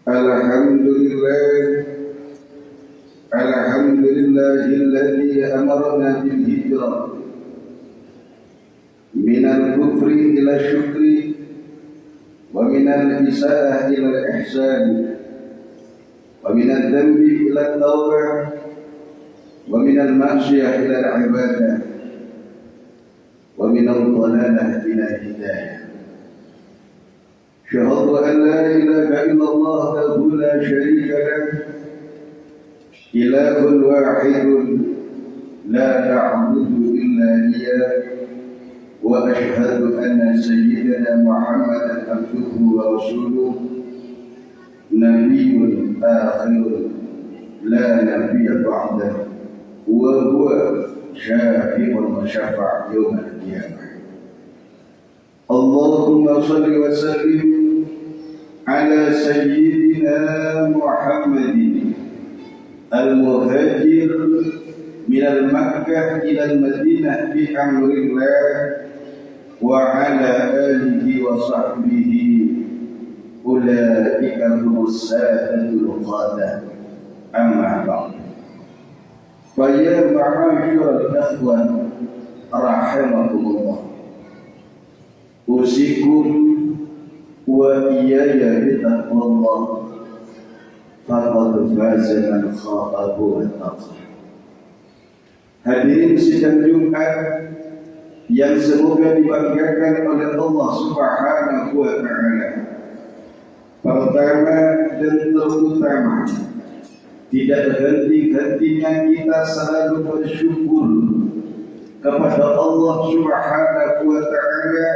Alhamdulillah, alhamdulillahilladzi amarna bil hijrah minal kufri ila syukri wa minal isaah ila ihsan wa minal dhanbi ila tawbah wa minal ma'siyah ila ibadah wa minal dhalalah ila hidayah. Syahadu an la ilaha illallah wahdahu la syarika lah, ilahun wahidun la na'budu illa iyyah, wa ashhadu anna sayyidina Muhammadan abduhu wa rasuluh, nabiyyun akhirun la nabiyya ba'dahu, wa huwa syafi'un wa syafa' yawmal qiyamah. Allahumma salli wa sallim ala sayyidina Muhammadin al-muhajir minal Makkah ilal Madinah bi amrillah wa ala alihi wa sahbihi ulaika humus sadatul qadah, amma ba'd. Fa ya ma'asyiral ikhwan rahimakumullah, usikum wa iyaya bitaqwallah, faqad faza man khafahu wattaqa. Hadirin sidang Jumat yang semoga dibanggakan oleh Allah Subhanahu wa ta'ala. Pertama dan terutama, tidak henti-hentinya kita selalu bersyukur kepada Allah Subhanahu wa ta'ala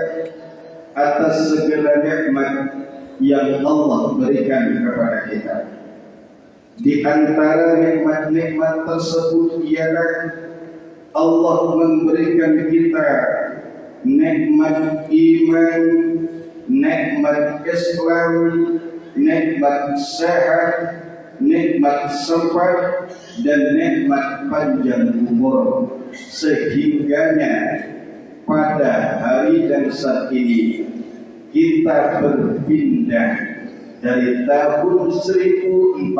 atas segala nikmat yang Allah berikan kepada kita. Di antara nikmat-nikmat tersebut ialah Allah memberikan kita nikmat iman, nikmat Islam, nikmat sehat, nikmat sempat, dan nikmat panjang umur, sehingganya pada hari dan saat ini kita berpindah dari tahun 1447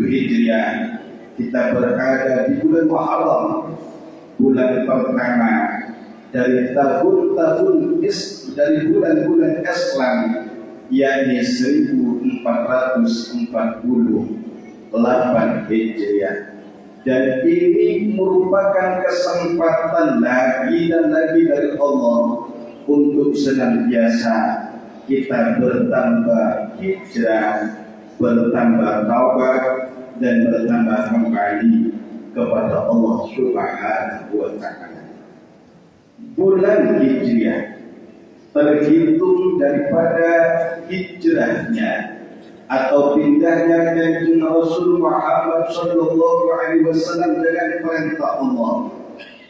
Hijriah. Kita berada di bulan Muharram, bulan pertama dari dari bulan-bulan Islam, yakni 1448 Hijriah. Dan ini merupakan kesempatan lagi dan lagi dari Allah untuk senantiasa kita bertambah hijrah, bertambah taubat, dan bertambah kembali kepada Allah Subhanahu wa ta'ala. Bulan Hijriah terhitung daripada hijrahnya atau pindahnya Kanjeng Rasul Muhammad sallallahu alaihi wasallam dengan perintah Allah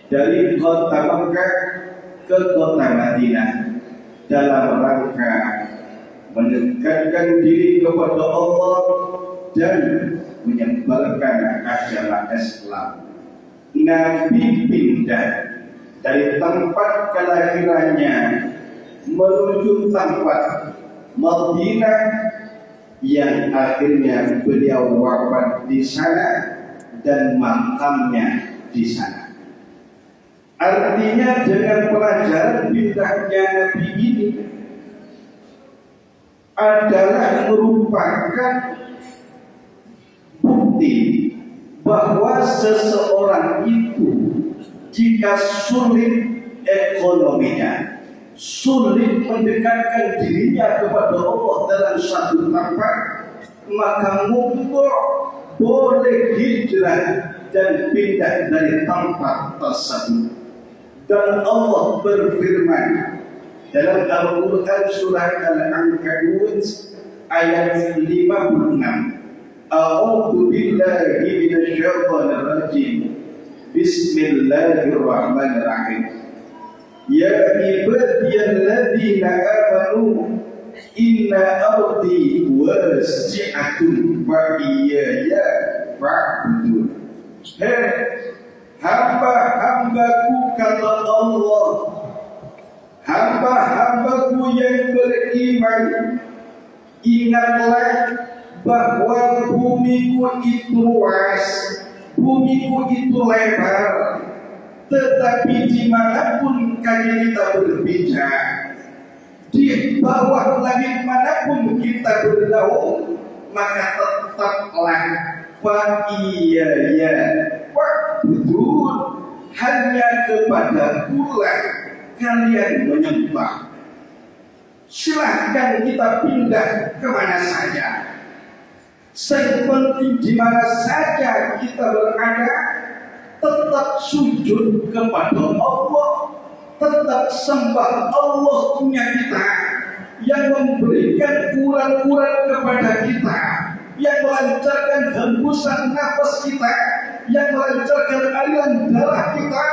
dari kota Makkah ke kota Madinah dalam rangka mendekatkan diri kepada Allah dan menyebarkan agama Islam. Nabi pindah dari tempat kelahirannya menuju tempat Madinah yang akhirnya beliau wafat di sana dan makamnya di sana. Artinya dengan pelajaran pindahnya Nabi ini adalah merupakan bukti bahwa seseorang itu jika sulit ekonominya, sulit mendekatkan dirinya kepada Allah dalam satu tempat, maka mungkin boleh hijrah dan pindah dari tempat tersebut. Dan Allah berfirman dalam Al-Quran surah Al-Ankabut ayat 56, A'udzu billahi minasyaitonir rajim. Bismillahirrahmanirrahim. Ya ibadiyalladzina amanu inna ardi wasi'atun fa iyaya fa'budun. Hamba-hambaku, kata Allah, hamba-hambaku yang beriman, ingatlah bahwa bumiku itu luas, bumiku itu lebar, tetapi dimanapun kaki kita berpijak, di bawah langit manapun kita bergaul, maka tetaplah fa'iyaya wa'budun, hanya kepada pula kalian menyembah. Silahkan kita pindah kemana saja, sepenting di mana saja kita berada, tetap sujud kepada Allah, tetap sembah Allah punya kita, yang memberikan urat-urat kepada kita, yang melancarkan hembusan nafas kita, yang melancarkan aliran darah kita,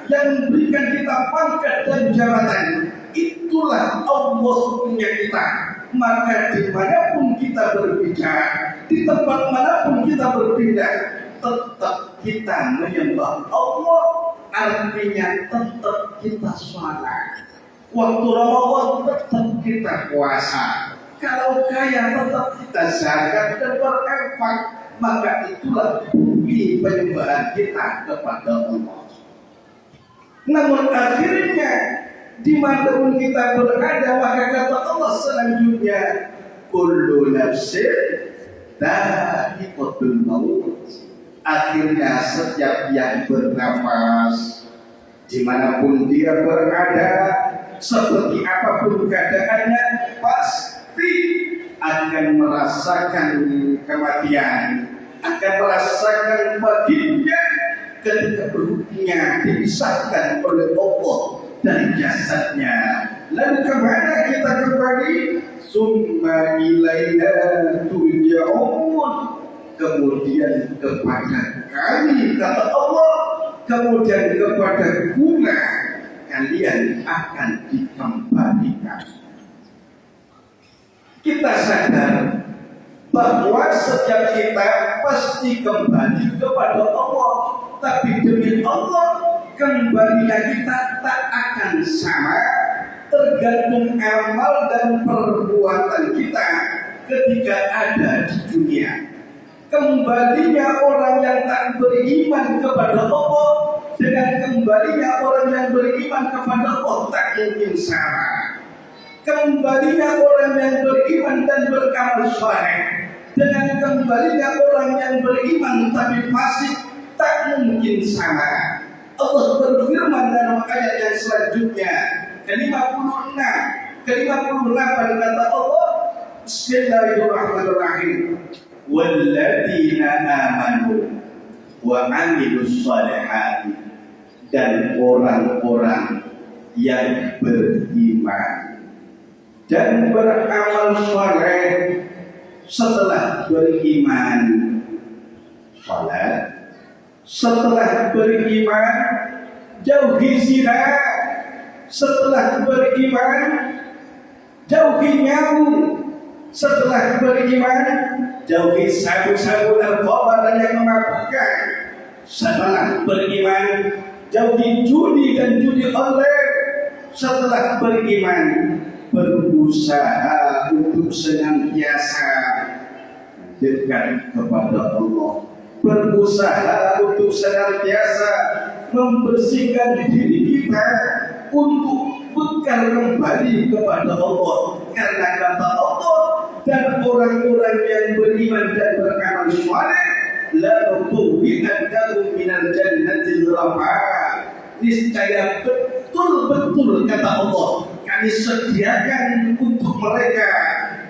yang memberikan kita pangkat dan jabatan. Itulah Allah punya kita. Maka dimanapun kita berbicara, di tempat manapun kita berpindah, tetap kita menyembah Allah. Artinya tetap kita sholat. Waktu Ramadan tetap kita puasa. Kalau kaya tetap kita zakat dan berinfak. Maka itulah bukti penyembahan kita kepada Allah. Namun akhirnya dimanapun kita berada, maka kata Allah selanjutnya, kullu nafsin dha'iqatul maut. Akhirnya setiap yang bernafas, dimanapun dia berada, seperti apapun keadaannya, pasti akan merasakan kematian, akan merasakan baginda ketika perutnya dipisahkan oleh Allah dari jasadnya. Lalu kemana kita kembali? Summa ilaina turja'un. Kemudian kepada kami, kata Allah, kemudian kepada guna kalian akan dikembalikan. Kita sadar bahwa setiap kita pasti kembali kepada Allah. Tapi demi Allah, kembalinya kita tak akan sama, tergantung amal dan perbuatan kita ketika ada di dunia. Kembalinya orang yang tak beriman kepada Allah dengan kembalinya orang yang beriman kepada Allah tak mungkin sama. Kembalinya orang yang beriman dan beramal saleh dengan kembalinya orang yang beriman tapi fasik tak mungkin sama. Allah berfirman dalam ayat yang selanjutnya, ke-56, ke-58, kata Allah, Bismillahirrahmanirrahim. Walladzina amanu wa 'amilus shalihati, dan orang-orang yang beriman dan beramal saleh. Setelah beriman, salat. Setelah beriman, jauhi zina. Setelah beriman, jauhi nyawu. Setelah beriman, jauhi sabu-sabu narkoba dan yang memabukkan. Setelah beriman, jauhi judi dan judi online. Setelah beriman, berusaha untuk senantiasa dekat kepada Allah, berusaha untuk senantiasa membersihkan diri kita untuk bekal kembali kepada Allah. Karena kata Allah, dan orang-orang yang beriman dan beramal saleh, la nuqbi'annahum minal jannatil rafa. Niscaya betul-betul kata Allah, kami sediakan untuk mereka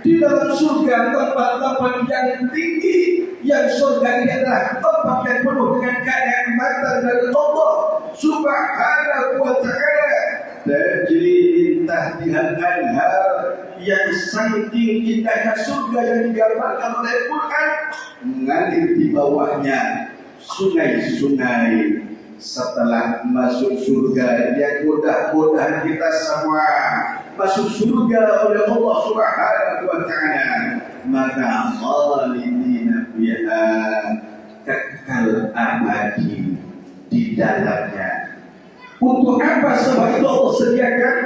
di dalam surga tempat-tempat yang tinggi, yang surga ini adalah tempat yang penuh dengan kenikmatan dari Allah Subhanahu wa ta'ala. Tajri min tahtihal anhar, yang saking indahnya surga yang digambarkan oleh Quran, mengalir di bawahnya sungai-sungai. Setelah masuk surga yang mudah-mudahan kita semua masuk surga oleh Allah Subhanahu wa ta'ala, maka khalidina fiha, kekal abadi di dalamnya. Untuk apa sebab itu Allah sediakan?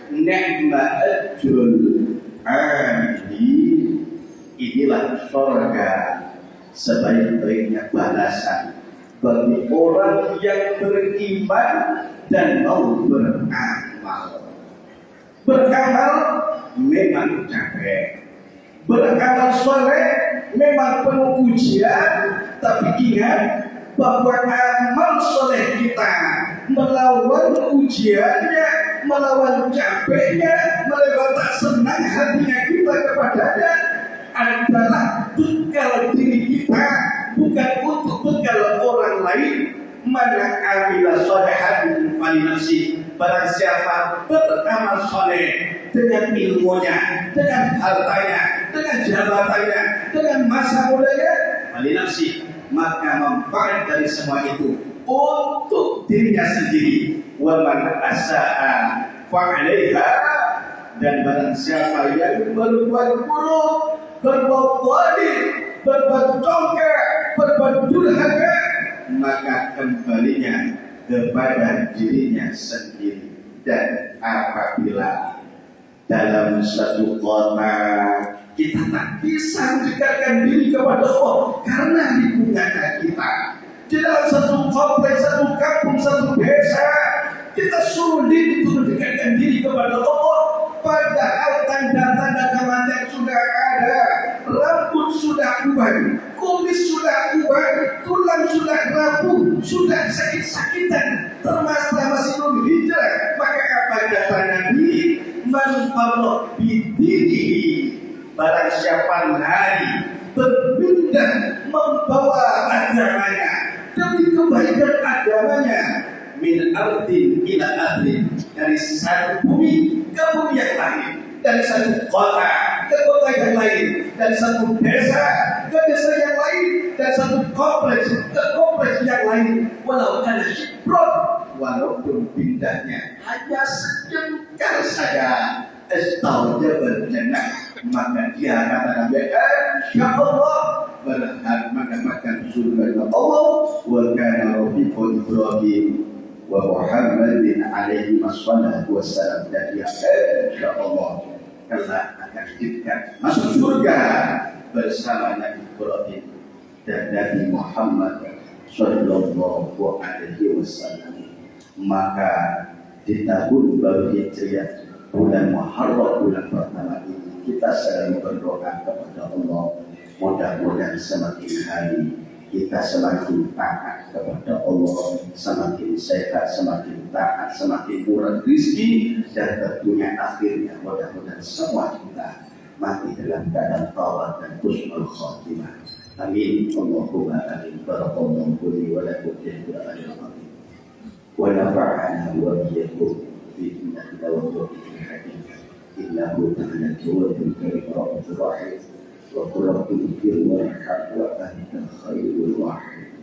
Ni'ma ajrul amili Inilah surga sebaik-baiknya balasan bagi orang yang beriman dan mau beramal. Beramal memang capek, beramal soleh memang penuh ujian, tapi ingat bahwa amal soleh kita melawan ujiannya, melawan capeknya, melawan tak senang hatinya kita kepadanya adalah bekal diri kita, bukan untuk bekal orang lain. Mana amila solehan falinasi, barang siapa beramal soleh dengan ilmunya, dengan hartanya, dengan jabatannya, dengan masa mudanya, falinasi, maka manfaat dari semua itu untuk dirinya sendiri. Wa man asa'a fa'alaiha, dan barang siapa yang berbuat buruk, berbuat zalim, berbuat congkak, berbuat durhaka, maka kembalinya kepada dirinya sendiri. Dan apabila dalam satu kota kita tak bisa mendekatkan diri kepada Allah karena lingkungan kita, di dalam satu kompleks, satu kampung, satu desa, kita sulit untuk mendekatkan diri kepada Allah, padahal tanda-tanda kematian sudah ada. Rambut sudah ubah, kumis sudah ubah, tulang sudah rapuh, sudah sakit-sakitan, termasuk masih belum hijrah. Maka apa kata Nabi? Man farra bidinihi, barang siapa lari berpindah membawa agamanya demi kebaikan agamanya, min ardin ila ardin, dari satu bumi ke bumi yang lain, dari satu kota ke kota yang lain, dari satu desa ke desa yang lain, dari satu kompleks ke kompleks yang lain, walau ada syibron, walaupun pindahnya hanya sejengkal saja, estauja berjannah, maka dia kata Nabi, insya Allah berhak mendapatkan surga Allah. Wa kana rafiqul Ibrahim wa Muhammadin alaihi wassalatu wassalam, dan dia insya Allah kelak akan diizinkan masuk surga bersama Nabi Ibrahim dan Nabi Muhammad sallallahu alaihi wasallam. Maka di tahun baru Hijriah, bulan Muharram, bulan pertama ini, kita sedang berdoa kepada Allah, mudah-mudahan semakin hari kita semakin taat kepada Allah, semakin sehat, semakin taat, semakin murah rezeki, dan tentunya akhirnya mudah-mudahan semua kita mati dalam keadaan taubat dan husnul khatimah. Amin. Allahumma amin. Barakallahu li wa lakum fil Qur'anil azim wa nafa'ana wa iyyakum bi innahu wa hakim. Innahu ta'ala jawadun karim rahmatur rahim wa qul rabbi ighfir warham wa anta khairul rahimin.